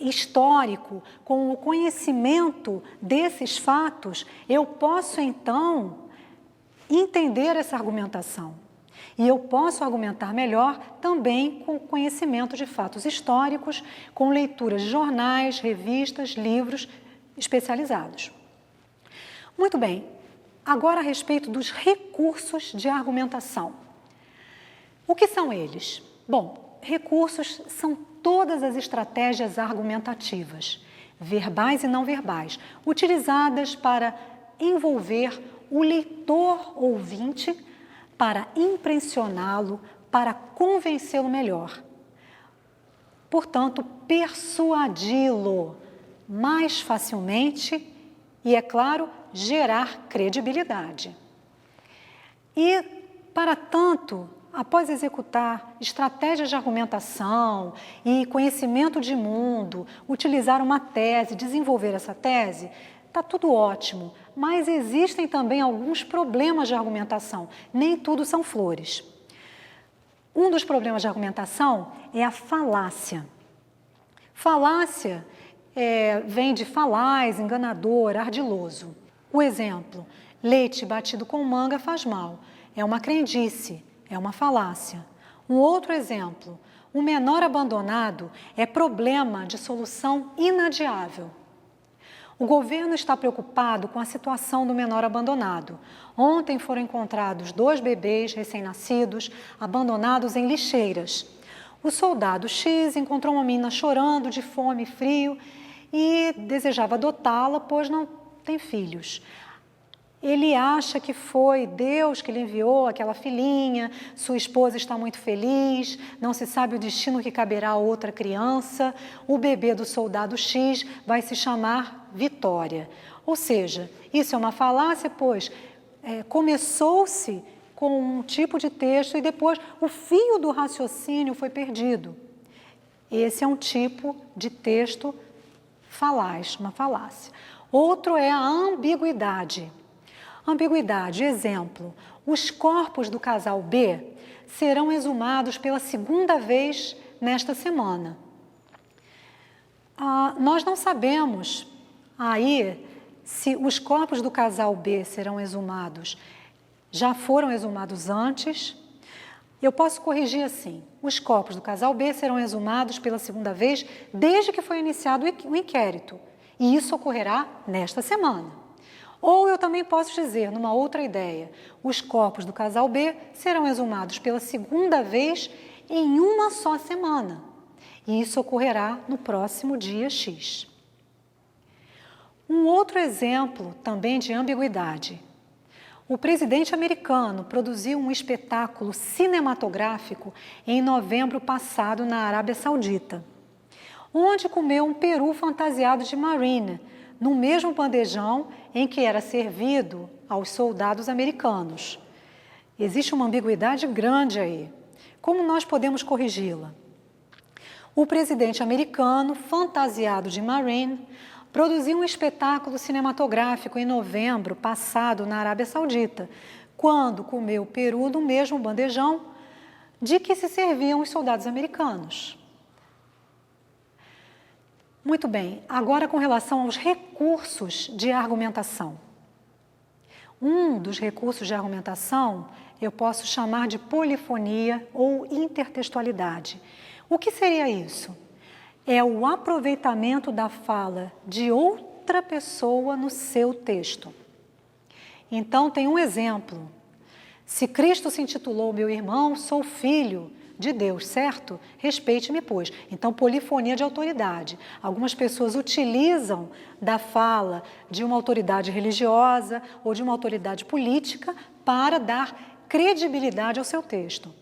histórico, com o conhecimento desses fatos, eu posso então entender essa argumentação. E eu posso argumentar melhor também com conhecimento de fatos históricos, com leituras de jornais, revistas, livros especializados. Muito bem, agora a respeito dos recursos de argumentação. O que são eles? Bom, recursos são todas as estratégias argumentativas, verbais e não verbais, utilizadas para envolver o leitor ouvinte, para impressioná-lo, para convencê-lo melhor. Portanto, persuadi-lo mais facilmente e, é claro, gerar credibilidade. E, para tanto, após executar estratégias de argumentação e conhecimento de mundo, utilizar uma tese, desenvolver essa tese, está tudo ótimo, mas existem também alguns problemas de argumentação, nem tudo são flores. Um dos problemas de argumentação é a falácia. Falácia vem de falaz, enganador, ardiloso. O exemplo, leite batido com manga faz mal, é uma crendice, é uma falácia. Um outro exemplo, o menor abandonado é problema de solução inadiável. O governo está preocupado com a situação do menor abandonado. Ontem foram encontrados 2 bebês recém-nascidos abandonados em lixeiras. O soldado X encontrou uma menina chorando de fome e frio e desejava adotá-la, pois não tem filhos. Ele acha que foi Deus que lhe enviou aquela filhinha, sua esposa está muito feliz, não se sabe o destino que caberá a outra criança, o bebê do soldado X vai se chamar Vitória. Ou seja, isso é uma falácia, pois começou-se com um tipo de texto e depois o fio do raciocínio foi perdido. Esse é um tipo de texto falaz, uma falácia. Outro é a ambiguidade. Ambiguidade, exemplo, os corpos do casal B serão exumados pela 2ª vez nesta semana. Nós não sabemos aí se os corpos do casal B serão exumados, já foram exumados antes. Eu posso corrigir assim, os corpos do casal B serão exumados pela 2ª vez desde que foi iniciado o inquérito, e isso ocorrerá nesta semana. Ou eu também posso dizer, numa outra ideia, os corpos do casal B serão exumados pela 2ª vez em uma só semana. E isso ocorrerá no próximo dia X. Um outro exemplo também de ambiguidade. O presidente americano produziu um espetáculo cinematográfico em novembro passado na Arábia Saudita, onde comeu um peru fantasiado de Marine, no mesmo bandejão em que era servido aos soldados americanos. Existe uma ambiguidade grande aí. Como nós podemos corrigi-la? O presidente americano, fantasiado de Marine, produziu um espetáculo cinematográfico em novembro passado na Arábia Saudita, quando comeu peru no mesmo bandejão de que se serviam os soldados americanos. Muito bem, agora com relação aos recursos de argumentação. Um dos recursos de argumentação eu posso chamar de polifonia ou intertextualidade. O que seria isso? É o aproveitamento da fala de outra pessoa no seu texto. Então, tem um exemplo. Se Cristo se intitulou meu irmão, sou filho de Deus, certo? Respeite-me, pois. Então, polifonia de autoridade. Algumas pessoas utilizam da fala de uma autoridade religiosa ou de uma autoridade política para dar credibilidade ao seu texto.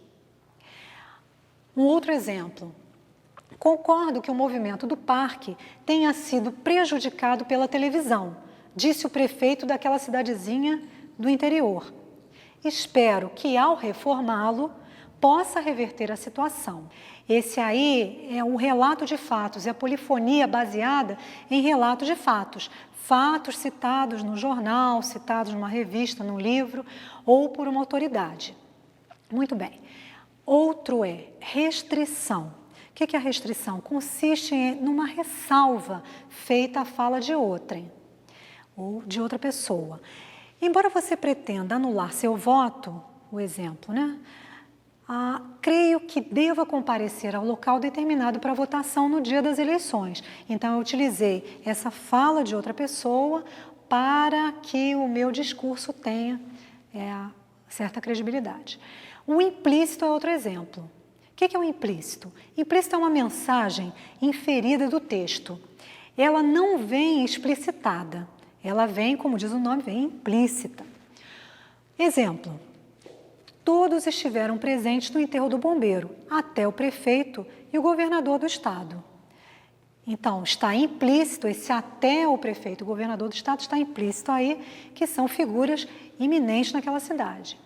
Um outro exemplo. Concordo que o movimento do parque tenha sido prejudicado pela televisão, disse o prefeito daquela cidadezinha do interior. Espero que, ao reformá-lo, possa reverter a situação. Esse aí é um relato de fatos, é a polifonia baseada em relatos de fatos. Fatos citados no jornal, citados numa revista, num livro ou por uma autoridade. Muito bem. Outro é restrição, que é a restrição? Consiste numa ressalva feita à fala de outrem ou de outra pessoa. Embora você pretenda anular seu voto, o exemplo, né? Creio que deva comparecer ao local determinado para votação no dia das eleições. Então, eu utilizei essa fala de outra pessoa para que o meu discurso tenha certa credibilidade. O implícito é outro exemplo. O que é o implícito? Implícito é uma mensagem inferida do texto. Ela não vem explicitada, ela vem, como diz o nome, vem implícita. Exemplo: todos estiveram presentes no enterro do bombeiro, até o prefeito e o governador do estado. Então, está implícito, esse até o prefeito e o governador do estado está implícito aí, que são figuras iminentes naquela cidade.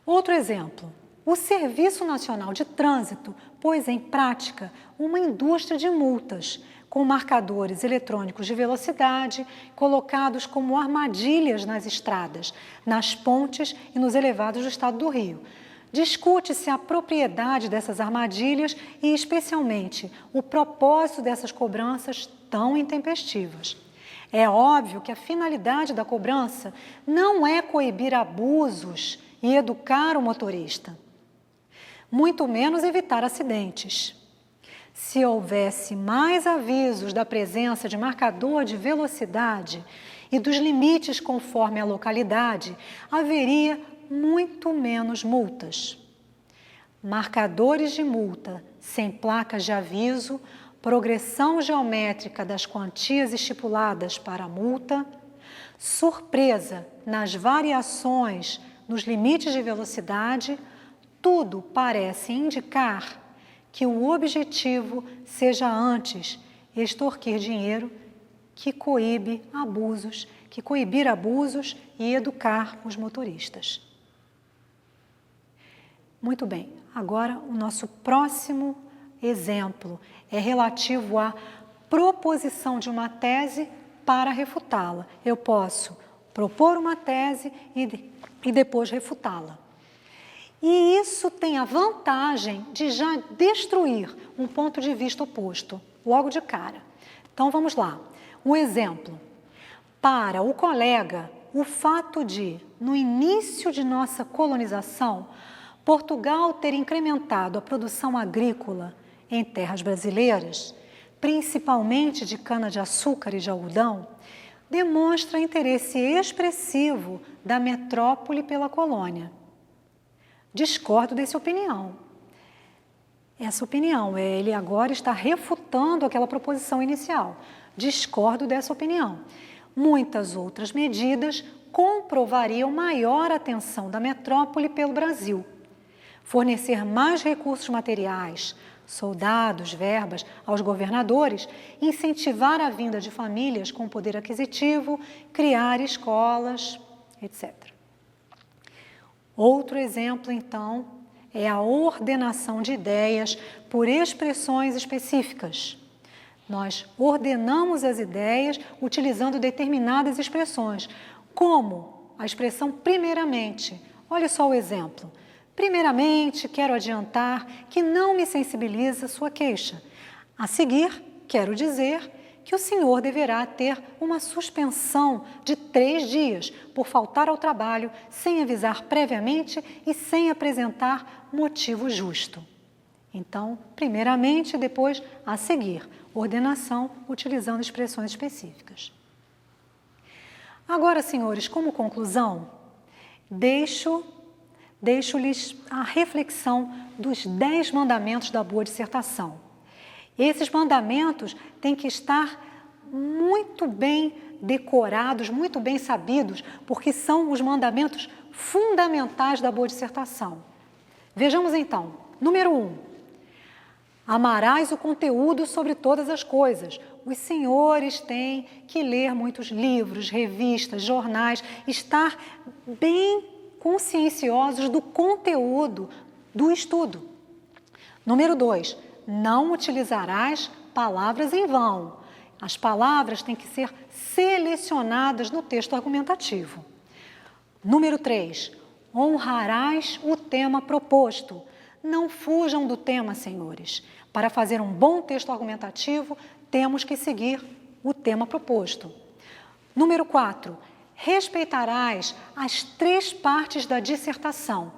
Outro exemplo: o Serviço Nacional de Trânsito pôs em prática uma indústria de multas, com marcadores eletrônicos de velocidade colocados como armadilhas nas estradas, nas pontes e nos elevados do estado do Rio. Discute-se a propriedade dessas armadilhas e, especialmente, o propósito dessas cobranças tão intempestivas. É óbvio que a finalidade da cobrança não é coibir abusos e educar o motorista, muito menos evitar acidentes. Se houvesse mais avisos da presença de marcador de velocidade e dos limites conforme a localidade, haveria muito menos multas. Marcadores de multa sem placas de aviso, progressão geométrica das quantias estipuladas para a multa, surpresa nas variações nos limites de velocidade, tudo parece indicar que o objetivo seja antes extorquir dinheiro que coibir abusos e educar os motoristas. Muito bem, agora o nosso próximo exemplo é relativo à proposição de uma tese para refutá-la. Eu posso propor uma tese e depois refutá-la. E isso tem a vantagem de já destruir um ponto de vista oposto, logo de cara. Então, vamos lá. Um exemplo. Para o colega, o fato de, no início de nossa colonização, Portugal ter incrementado a produção agrícola em terras brasileiras, principalmente de cana-de-açúcar e de algodão, demonstra interesse expressivo da metrópole pela colônia. Discordo dessa opinião. Essa opinião, ele agora está refutando aquela proposição inicial. Discordo dessa opinião. Muitas outras medidas comprovariam maior atenção da metrópole pelo Brasil. Fornecer mais recursos materiais, soldados, verbas aos governadores, incentivar a vinda de famílias com poder aquisitivo, criar escolas, etc. Outro exemplo, então, é a ordenação de ideias por expressões específicas. Nós ordenamos as ideias utilizando determinadas expressões, como a expressão primeiramente. Olha só o exemplo. Primeiramente, quero adiantar que não me sensibiliza sua queixa. A seguir, quero dizer que o senhor deverá ter uma suspensão de 3 dias por faltar ao trabalho sem avisar previamente e sem apresentar motivo justo. Então, primeiramente, depois, a seguir, ordenação utilizando expressões específicas. Agora, senhores, como conclusão, deixo-lhes a reflexão dos 10 mandamentos da boa dissertação. Esses mandamentos têm que estar muito bem decorados, muito bem sabidos, porque são os mandamentos fundamentais da boa dissertação. Vejamos então. Número 1. Amarás o conteúdo sobre todas as coisas. Os senhores têm que ler muitos livros, revistas, jornais, estar bem conscienciosos do conteúdo do estudo. Número 2. Não utilizarás palavras em vão. As palavras têm que ser selecionadas no texto argumentativo. Número 3. Honrarás o tema proposto. Não fujam do tema, senhores. Para fazer um bom texto argumentativo, temos que seguir o tema proposto. Número 4. Respeitarás as 3 partes da dissertação: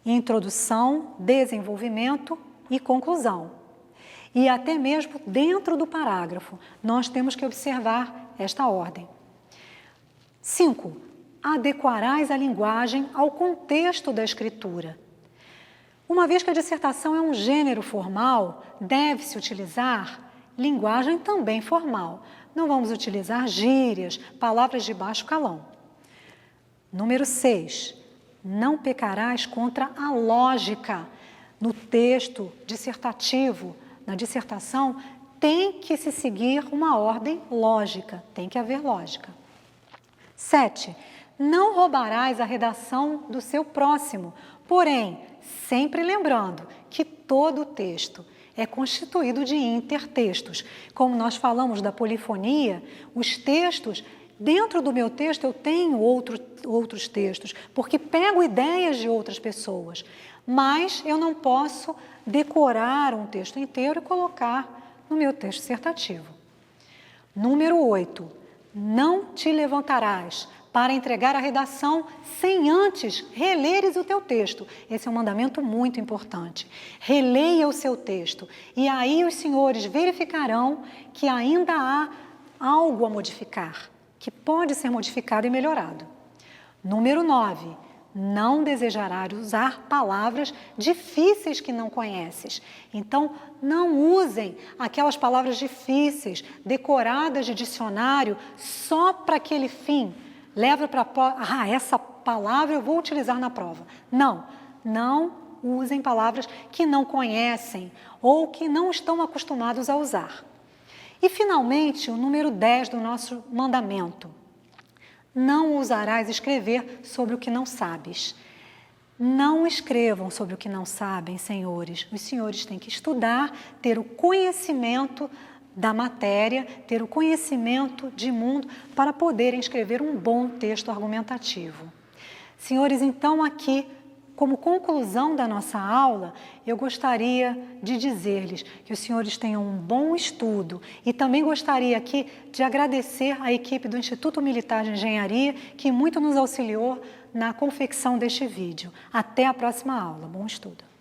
introdução, desenvolvimento e conclusão. E até mesmo dentro do parágrafo, nós temos que observar esta ordem. 5. Adequarás a linguagem ao contexto da escritura. Uma vez que a dissertação é um gênero formal, deve-se utilizar linguagem também formal. Não vamos utilizar gírias, palavras de baixo calão. Número 6. Não pecarás contra a lógica. No texto dissertativo, na dissertação, tem que se seguir uma ordem lógica, tem que haver lógica. 7. Não roubarás a redação do seu próximo, porém, sempre lembrando que todo texto é constituído de intertextos. Como nós falamos da polifonia, os textos, dentro do meu texto eu tenho outros textos, porque pego ideias de outras pessoas, mas eu não posso decorar um texto inteiro e colocar no meu texto dissertativo. Número 8. Não te levantarás para entregar a redação sem antes releres o teu texto. Esse é um mandamento muito importante. Releia o seu texto e aí os senhores verificarão que ainda há algo a modificar, que pode ser modificado e melhorado. Número 9. Não desejarás usar palavras difíceis que não conheces. Então, não usem aquelas palavras difíceis, decoradas de dicionário, só para aquele fim. Leva para essa palavra eu vou utilizar na prova. Não usem palavras que não conhecem ou que não estão acostumados a usar. E, finalmente, o número 10 do nosso mandamento. Não ousarás escrever sobre o que não sabes. Não escrevam sobre o que não sabem, senhores. Os senhores têm que estudar, ter o conhecimento da matéria, ter o conhecimento de mundo para poderem escrever um bom texto argumentativo. Senhores, então aqui, como conclusão da nossa aula, eu gostaria de dizer-lhes que os senhores tenham um bom estudo e também gostaria aqui de agradecer à equipe do Instituto Militar de Engenharia que muito nos auxiliou na confecção deste vídeo. Até a próxima aula. Bom estudo!